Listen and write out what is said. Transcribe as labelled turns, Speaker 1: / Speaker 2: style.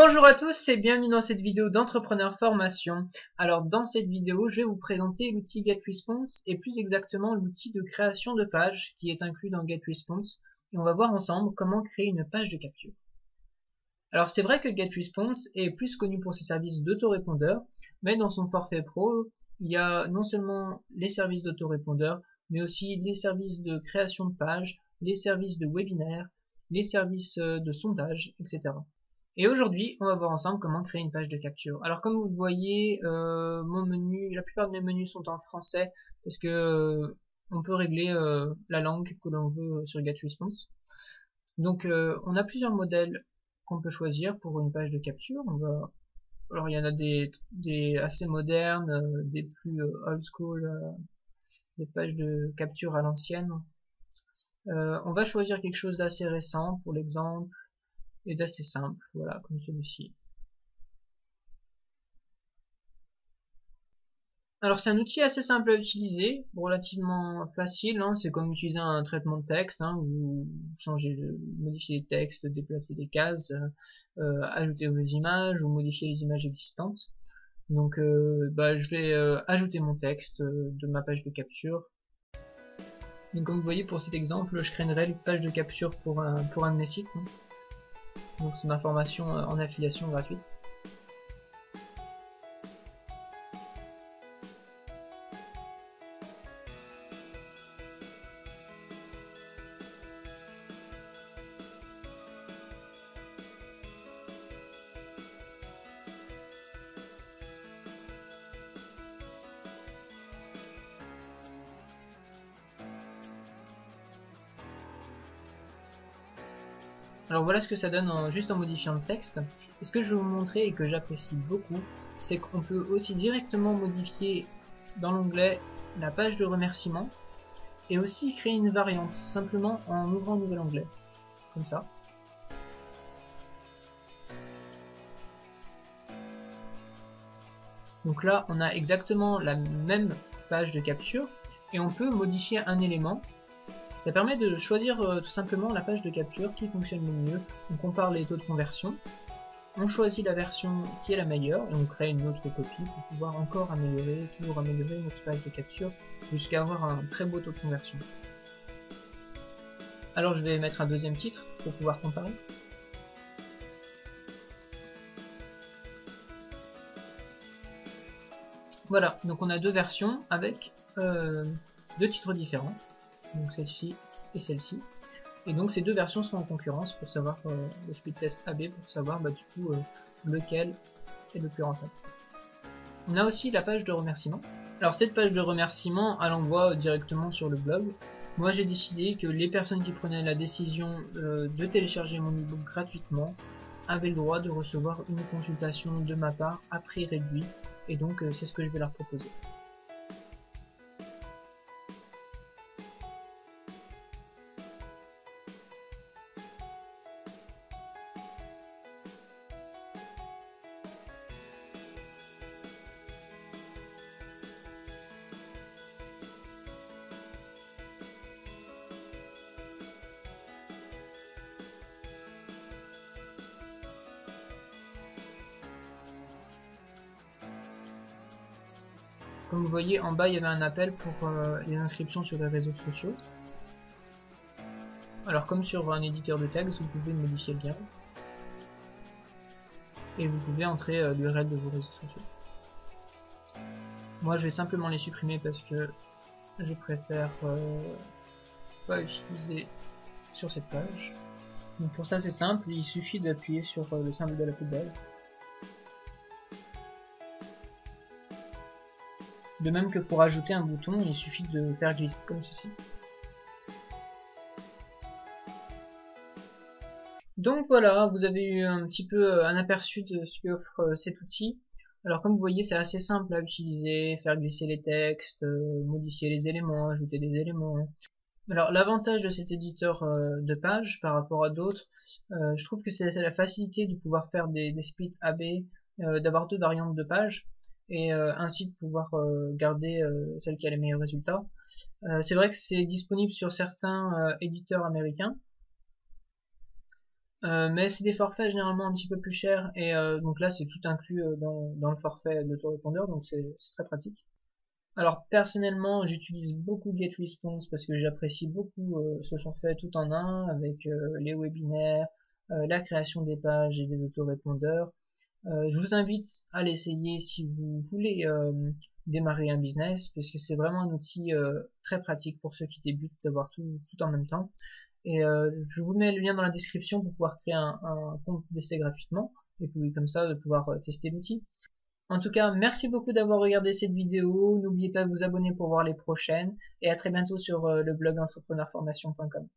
Speaker 1: Bonjour à tous et bienvenue dans cette vidéo d'entrepreneur formation. Alors dans cette vidéo, je vais vous présenter l'outil GetResponse et plus exactement l'outil de création de page qui est inclus dans GetResponse et on va voir ensemble comment créer une page de capture. Alors c'est vrai que GetResponse est plus connu pour ses services d'autorépondeur, mais dans son forfait pro, il y a non seulement les services d'autorépondeur, mais aussi les services de création de page, les services de webinaire, les services de sondage, etc. Et aujourd'hui, on va voir ensemble comment créer une page de capture. Alors comme vous le voyez, mon menu, la plupart de mes menus sont en français parce que on peut régler la langue que l'on veut sur GetResponse. Donc on a plusieurs modèles qu'on peut choisir pour une page de capture. Alors il y en a des assez modernes, des plus old school, des pages de capture à l'ancienne. On va choisir quelque chose d'assez récent pour l'exemple et d'assez simple, voilà, comme celui-ci. Alors c'est un outil assez simple à utiliser, relativement facile, hein, c'est comme utiliser un traitement de texte, hein, vous modifier les textes, déplacer des cases, ajouter vos images ou modifier les images existantes. Donc je vais ajouter mon texte de ma page de capture. Donc comme vous voyez pour cet exemple, je crée une réelle page de capture pour un de mes sites. Hein. Donc c'est ma formation en affiliation gratuite. Alors voilà ce que ça donne juste en modifiant le texte. Et ce que je vais vous montrer et que j'apprécie beaucoup, c'est qu'on peut aussi directement modifier dans l'onglet la page de remerciement et aussi créer une variante simplement en ouvrant un nouvel onglet, comme ça. Donc là, on a exactement la même page de capture et on peut modifier un élément. Ça permet de choisir tout simplement la page de capture qui fonctionne le mieux. On compare les taux de conversion, on choisit la version qui est la meilleure et on crée une autre copie pour pouvoir encore toujours améliorer notre page de capture jusqu'à avoir un très beau taux de conversion. Alors je vais mettre un deuxième titre pour pouvoir comparer. Voilà, donc on a deux versions avec deux titres différents. Donc celle-ci et celle-ci. Et donc ces deux versions sont en concurrence pour savoir le speed test AB pour savoir du coup lequel est le plus rentable. On a aussi la page de remerciement. Alors cette page de remerciement, elle envoie directement sur le blog. Moi j'ai décidé que les personnes qui prenaient la décision de télécharger mon ebook gratuitement avaient le droit de recevoir une consultation de ma part à prix réduit. Et donc c'est ce que je vais leur proposer. Comme vous voyez, en bas, il y avait un appel pour les inscriptions sur les réseaux sociaux. Alors, comme sur un éditeur de texte, vous pouvez modifier le lien. Et vous pouvez entrer l'URL de vos réseaux sociaux. Moi, je vais simplement les supprimer parce que je préfère pas utiliser sur cette page. Donc pour ça, c'est simple, il suffit d'appuyer sur le symbole de la poubelle. De même que pour ajouter un bouton, il suffit de faire glisser comme ceci. Donc voilà, vous avez eu un petit peu un aperçu de ce qu'offre cet outil. Alors comme vous voyez, c'est assez simple à utiliser, faire glisser les textes, modifier les éléments, ajouter des éléments. Alors l'avantage de cet éditeur de page par rapport à d'autres, je trouve que c'est la facilité de pouvoir faire des splits AB, d'avoir deux variantes de page et ainsi de pouvoir garder celle qui a les meilleurs résultats. C'est vrai que c'est disponible sur certains éditeurs américains. Mais c'est des forfaits généralement un petit peu plus chers et donc là c'est tout inclus dans le forfait d'autorépondeur, donc c'est très pratique. Alors personnellement j'utilise beaucoup GetResponse parce que j'apprécie beaucoup ce forfait tout en un avec les webinaires, la création des pages et des autorépondeurs. Je vous invite à l'essayer si vous voulez démarrer un business parce que c'est vraiment un outil très pratique pour ceux qui débutent d'avoir tout en même temps. Et je vous mets le lien dans la description pour pouvoir créer un compte d'essai gratuitement et puis comme ça de pouvoir tester l'outil. En tout cas, merci beaucoup d'avoir regardé cette vidéo. N'oubliez pas de vous abonner pour voir les prochaines et à très bientôt sur le blog entrepreneurformation.com.